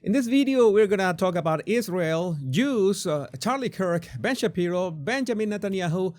In this video, we're going to talk about Israel, Jews, Charlie Kirk, Ben Shapiro, Benjamin Netanyahu,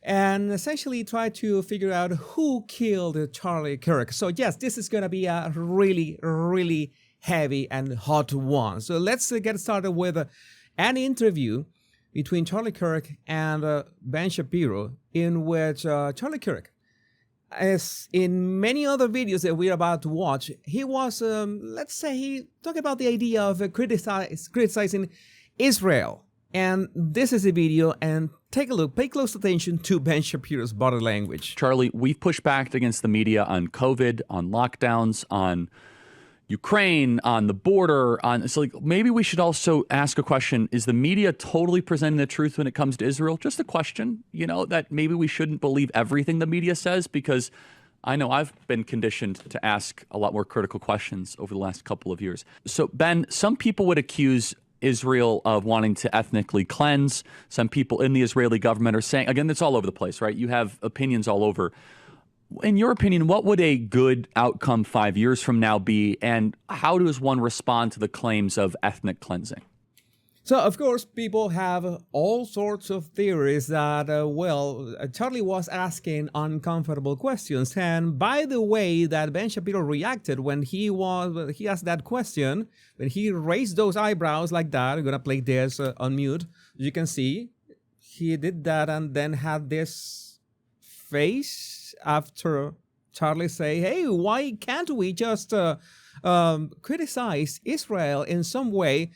and essentially try to figure out who killed Charlie Kirk. So yes, this is going to be a really heavy and hot one. So let's get started with an interview between Charlie Kirk and Ben Shapiro, in which Charlie Kirk, as in many other videos that we're about to watch, he was, let's say, he talked about the idea of criticizing Israel. And this is the video, and take a look, pay close attention to Ben Shapiro's body language. Charlie, we've pushed back against the media on COVID, on lockdowns, on Ukraine, on the border, so maybe we should also ask a question. Is the media totally presenting the truth when it comes to Israel? Just a question, that maybe we shouldn't believe everything the media says, because I know I've been conditioned to ask a lot more critical questions over the last couple of years. So, Ben, some people would accuse Israel of wanting to ethnically cleanse. Some people in the Israeli government are saying, again, it's all over the place, right? You have opinions all over. In your opinion, what would a good outcome 5 years from now be, and how does one respond to the claims of ethnic cleansing? So, of course, people have all sorts of theories that, Charlie was asking uncomfortable questions. And by the way that Ben Shapiro reacted when he asked that question, when he raised those eyebrows like that, I'm going to play this on mute. You can see he did that and then had this face after Charlie say, hey, why can't we just criticize Israel in some way?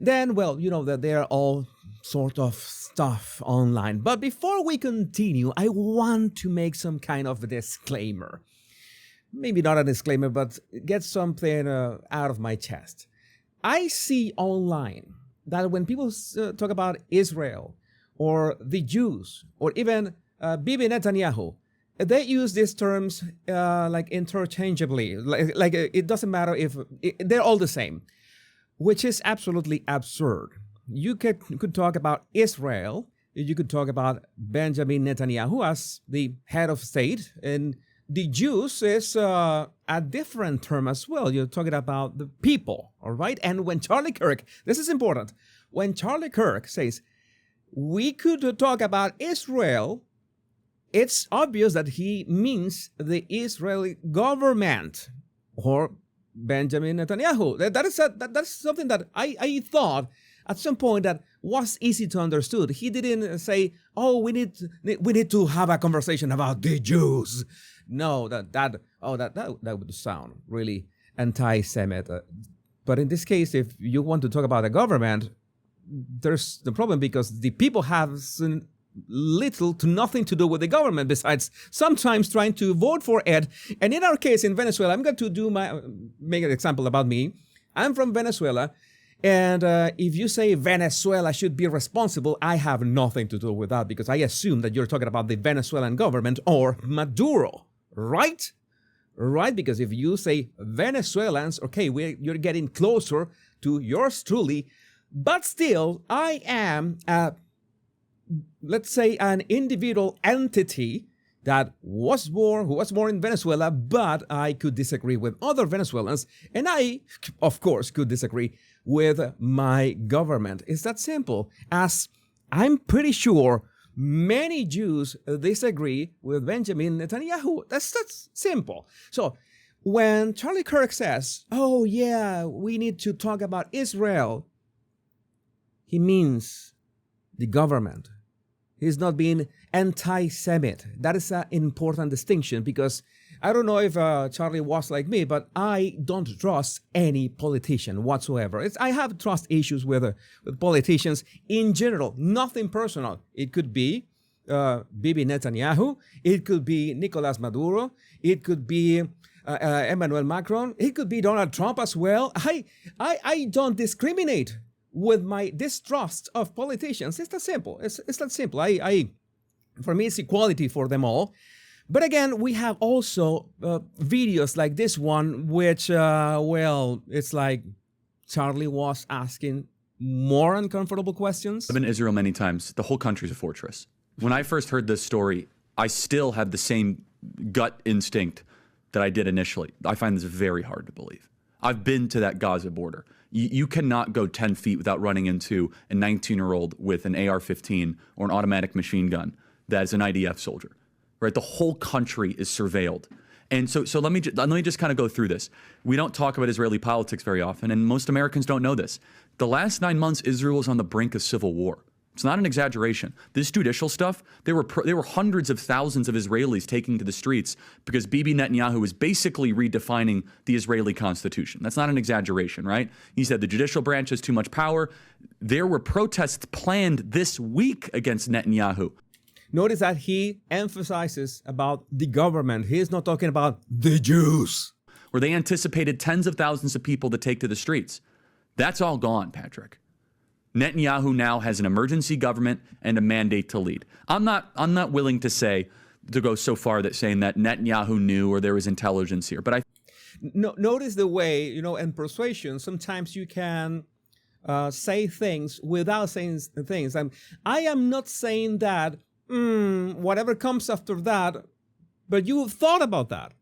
Then, that there are all sort of stuff online. But before we continue, I want to make some kind of a disclaimer. Maybe not a disclaimer, but get something out of my chest. I see online that when people talk about Israel or the Jews or even Bibi Netanyahu, they use these terms like interchangeably, like it doesn't matter if they're all the same, which is absolutely absurd. You could talk about Israel, you could talk about Benjamin Netanyahu as the head of state, and the Jews is a different term as well. You're talking about the people, all right? And when Charlie Kirk, this is important, when Charlie Kirk says, we could talk about Israel, it's obvious that he means the Israeli government or Benjamin Netanyahu. That's something that I thought at some point that was easy to understand. He didn't say, "Oh, we need to have a conversation about the Jews." No, that would sound really anti-Semite. But in this case, if you want to talk about the government, there's the problem because the people have little to nothing to do with the government besides sometimes trying to vote for it. And in our case in Venezuela, I'm going to make an example about me. I'm from Venezuela, and if you say Venezuela should be responsible, I have nothing to do with that because I assume that you're talking about the Venezuelan government or Maduro, right? Right? Because if you say Venezuelans, okay, you're getting closer to yours truly, but still, I am let's say an individual entity that who was born in Venezuela, but I could disagree with other Venezuelans, and I, of course, could disagree with my government. It's that simple, as I'm pretty sure many Jews disagree with Benjamin Netanyahu. That's simple. So when Charlie Kirk says, oh yeah, we need to talk about Israel, he means the government. He's not being anti-Semite. That is an important distinction because I don't know if Charlie was like me, but I don't trust any politician whatsoever. I have trust issues with politicians in general, nothing personal. It could be Bibi Netanyahu. It could be Nicolas Maduro. It could be Emmanuel Macron. It could be Donald Trump as well. I don't discriminate with my distrust of politicians. It's that simple. It's that simple. For me, it's equality for them all. But again, we have also videos like this one, which, it's like Charlie was asking more uncomfortable questions. I've been to Israel many times. The whole country's a fortress. When I first heard this story, I still had the same gut instinct that I did initially. I find this very hard to believe. I've been to that Gaza border. You cannot go 10 feet without running into a 19-year-old with an AR-15 or an automatic machine gun that is an IDF soldier, right? The whole country is surveilled. And so let me just kind of go through this. We don't talk about Israeli politics very often, and most Americans don't know this. The last 9 months, Israel was on the brink of civil war. It's not an exaggeration. This judicial stuff, there were hundreds of thousands of Israelis taking to the streets because Bibi Netanyahu was basically redefining the Israeli constitution. That's not an exaggeration, right? He said the judicial branch has too much power. There were protests planned this week against Netanyahu. Notice that he emphasizes about the government. He is not talking about the Jews. Where they anticipated tens of thousands of people to take to the streets. That's all gone, Patrick. Netanyahu now has an emergency government and a mandate to lead. I'm not willing to go so far that saying that Netanyahu knew or there was intelligence here, but notice the way, in persuasion, sometimes you can say things without saying things. I am not saying that whatever comes after that, but you have thought about that.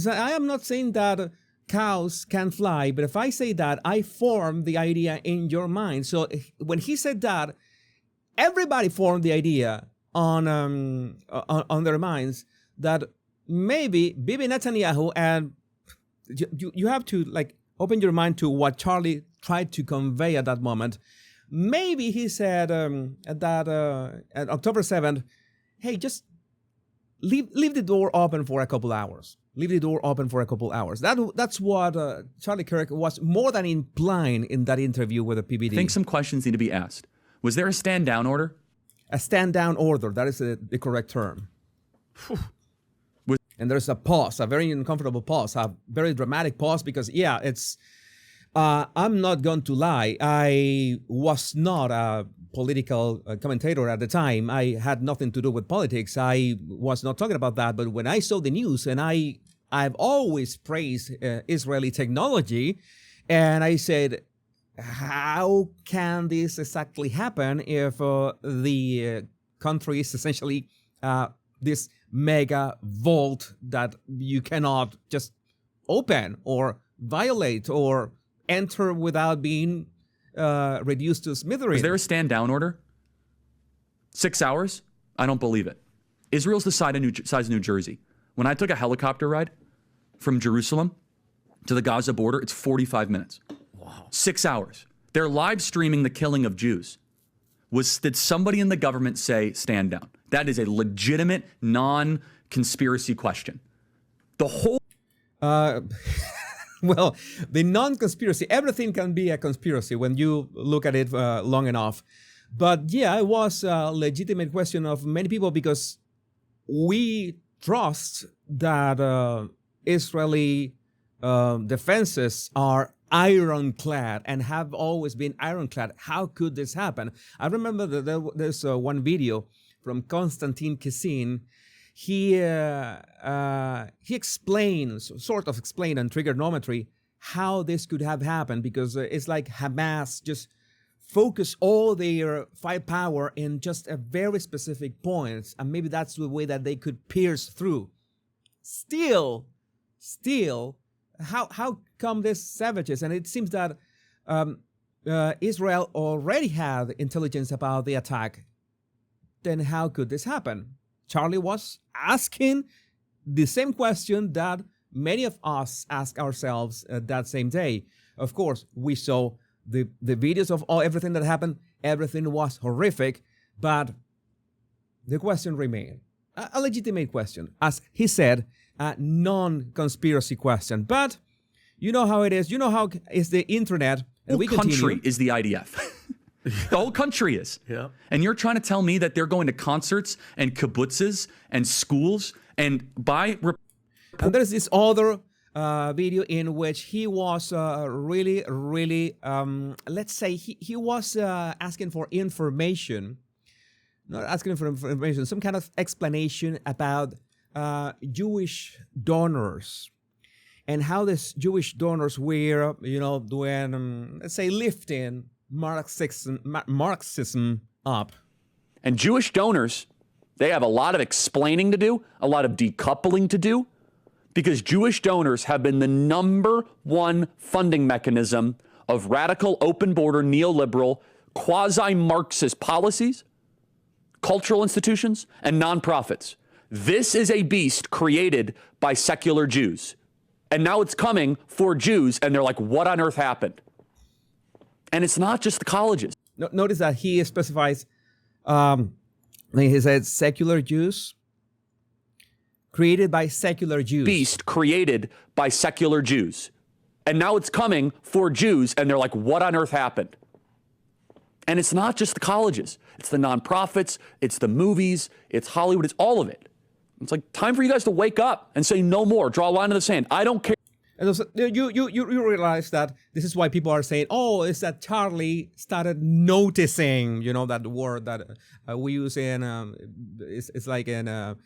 I am not saying that cows can fly, but if I say that, I form the idea in your mind. So when he said that, everybody formed the idea on their minds that maybe Bibi Netanyahu, and you have to open your mind to what Charlie tried to convey at that moment. Maybe he said at October 7th, hey, just leave the door open for a couple hours. Leave the door open for a couple hours. That's what Charlie Kirk was more than implying in that interview with the PBD. I think some questions need to be asked. Was there a stand-down order? A stand-down order. That is the correct term. And there's a pause, a very uncomfortable pause, a very dramatic pause because, it's... I'm not going to lie. I was not a political commentator at the time. I had nothing to do with politics. I was not talking about that. But when I saw the news, and I've always praised Israeli technology, and I said, how can this exactly happen if the country is essentially this mega vault that you cannot just open or violate or enter without being reduced to smithereens? Is there a stand-down order? 6 hours? I don't believe it. Israel's the size of New Jersey. When I took a helicopter ride from Jerusalem to the Gaza border, it's 45 minutes. Wow. 6 hours. They're live streaming the killing of Jews. Did somebody in the government say stand down? That is a legitimate, non-conspiracy question. The whole... Well, the non-conspiracy, everything can be a conspiracy when you look at it long enough. But yeah, it was a legitimate question of many people because we trust that Israeli defenses are ironclad and have always been ironclad. How could this happen? I remember that there's one video from Konstantin Kisin. He explains, sort of explained on trigonometry how this could have happened because it's like Hamas just focus all their firepower in just a very specific point, and maybe that's the way that they could pierce through. Still, how come these savages? And it seems that Israel already had intelligence about the attack. Then how could this happen? Charlie was asking the same question that many of us ask ourselves that same day. Of course, we saw the videos of everything that happened. Everything was horrific, but the question remained. A legitimate question. As he said, a non-conspiracy question. But you know how it is. You know how is the internet. The whole country is the IDF. The whole country is. Yeah. And you're trying to tell me that they're going to concerts and kibbutzes and schools and buy... And there's this other video in which he was really, let's say he was asking for information. Not asking for information, some kind of explanation about Jewish donors and how these Jewish donors were, doing, let's say, lifting Marxism up. And Jewish donors, they have a lot of explaining to do, a lot of decoupling to do. because Jewish donors have been the number one funding mechanism of radical, open border, neoliberal, quasi-Marxist policies, cultural institutions, and nonprofits. This is a beast created by secular Jews. And now it's coming for Jews, and they're like, what on earth happened? And it's not just the colleges. Notice that he specifies, he said secular Jews, created by secular Jews. Beast created by secular Jews. And now it's coming for Jews, and they're like, what on earth happened? And it's not just the colleges. It's the nonprofits, it's the movies, it's Hollywood, it's all of it. It's like time for you guys to wake up and say no more, draw a line in the sand. I don't care. And also, you realize that this is why people are saying, oh, it's that Charlie started noticing, you know, that word that we use in, it's like in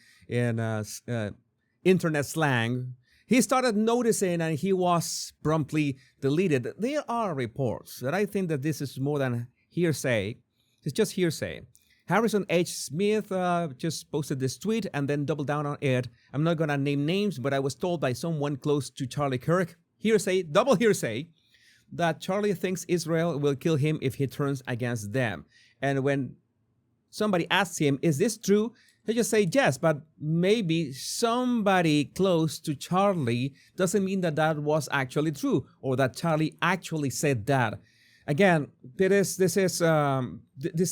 internet slang. He started noticing and he was promptly deleted. There are reports that I think that this is more than hearsay. It's just hearsay. Harrison H. Smith just posted this tweet and then doubled down on it. I'm not going to name names, but I was told by someone close to Charlie Kirk, hearsay, double hearsay, that Charlie thinks Israel will kill him if he turns against them. And when somebody asks him, is this true? He just say yes, but maybe somebody close to Charlie doesn't mean that that was actually true or that Charlie actually said that. Again, this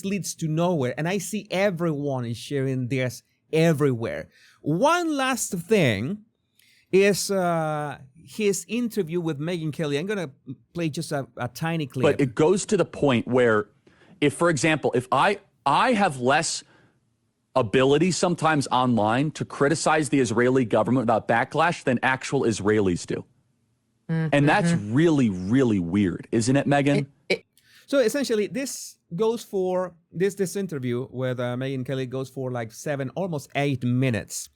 leads to nowhere, and I see everyone is sharing this everywhere. One last thing is his interview with Megyn Kelly. I'm going to play just a tiny clip. But it goes to the point where, if, for example, if I have less ability sometimes online to criticize the Israeli government without backlash than actual Israelis do. And that's really, really weird, isn't it, Megan? So essentially, this goes for this interview with Megyn Kelly goes for like 7, almost 8 minutes.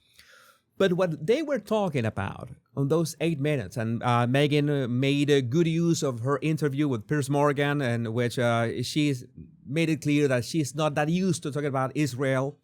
But what they were talking about on those 8 minutes, and Megyn made a good use of her interview with Piers Morgan, in which she's made it clear that she's not that used to talking about Israel.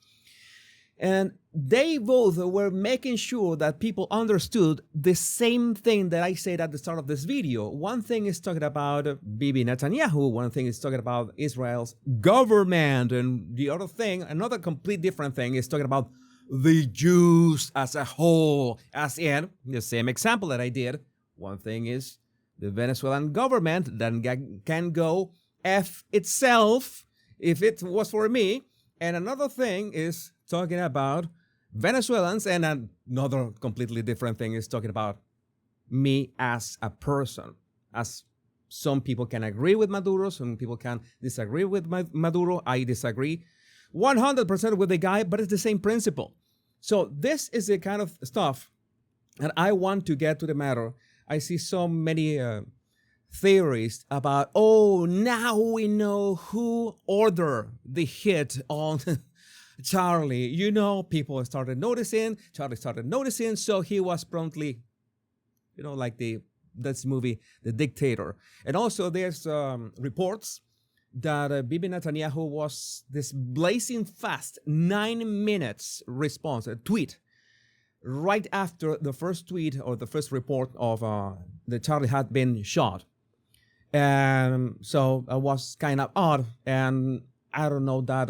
And they both were making sure that people understood the same thing that I said at the start of this video. One thing is talking about Bibi Netanyahu. One thing is talking about Israel's government. And the other thing, another complete different thing, is talking about the Jews as a whole. As in, the same example that I did. One thing is the Venezuelan government that can go F itself if it was for me. And another thing is talking about Venezuelans, and another completely different thing is talking about me as a person. As some people can agree with Maduro, some people can disagree with Maduro. I disagree 100% with the guy, but it's the same principle. So this is the kind of stuff that I want to get to the matter. I see so many theories about, oh, now we know who ordered the hit on Charlie. You know, people started noticing, Charlie started noticing, so he was promptly, you know, like this movie, The Dictator. And also there's reports that Bibi Netanyahu was this blazing fast 9 minutes response, a tweet, right after the first tweet or the first report of that Charlie had been shot. And so it was kind of odd, and I don't know that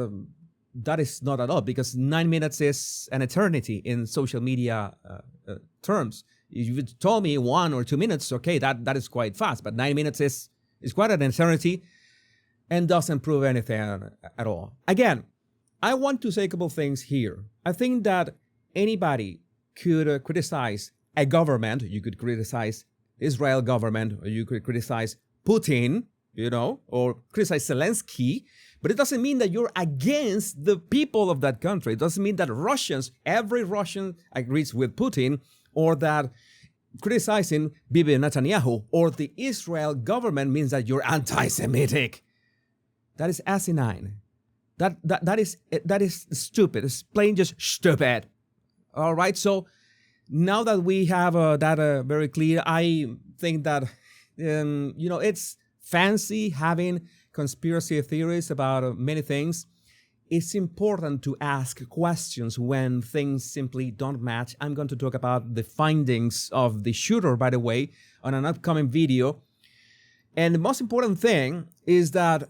that is not at all, because 9 minutes is an eternity in social media terms. If you told me 1 or 2 minutes, okay, that is quite fast, but 9 minutes is quite an eternity and doesn't prove anything at all. Again, I want to say a couple things here. I think that anybody could criticize a government. You could criticize the Israel government, or you could criticize Putin, you know, or criticize Zelensky, but it doesn't mean that you're against the people of that country. It doesn't mean that every Russian agrees with Putin, or that criticizing Bibi Netanyahu or the Israel government means that you're anti-Semitic. That is asinine. That is stupid. It's plain just stupid. All right. So now that we have that very clear, I think that you know, it's fancy having conspiracy theories about many things. it's important to ask questions when things simply don't match. I'm going to talk about the findings of the shooter, by the way, on an upcoming video. And the most important thing is that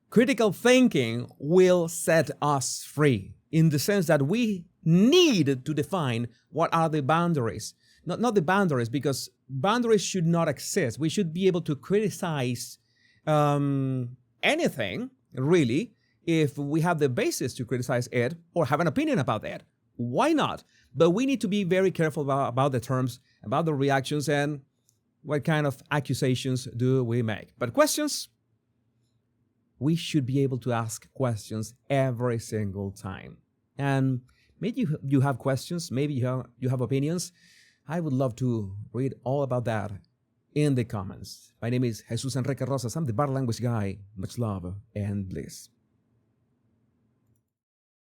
critical thinking will set us free, in the sense that we need to define what are the boundaries. Not the boundaries, because boundaries should not exist. We should be able to criticize anything, really, if we have the basis to criticize it or have an opinion about it. Why not? But we need to be very careful about the terms, about the reactions, and what kind of accusations do we make. But questions, we should be able to ask questions every single time. And maybe you have questions, maybe you have opinions. I would love to read all about that in the comments. My name is Jesus Enrique Rosas. I'm the Bar Language Guy. Much love and bliss.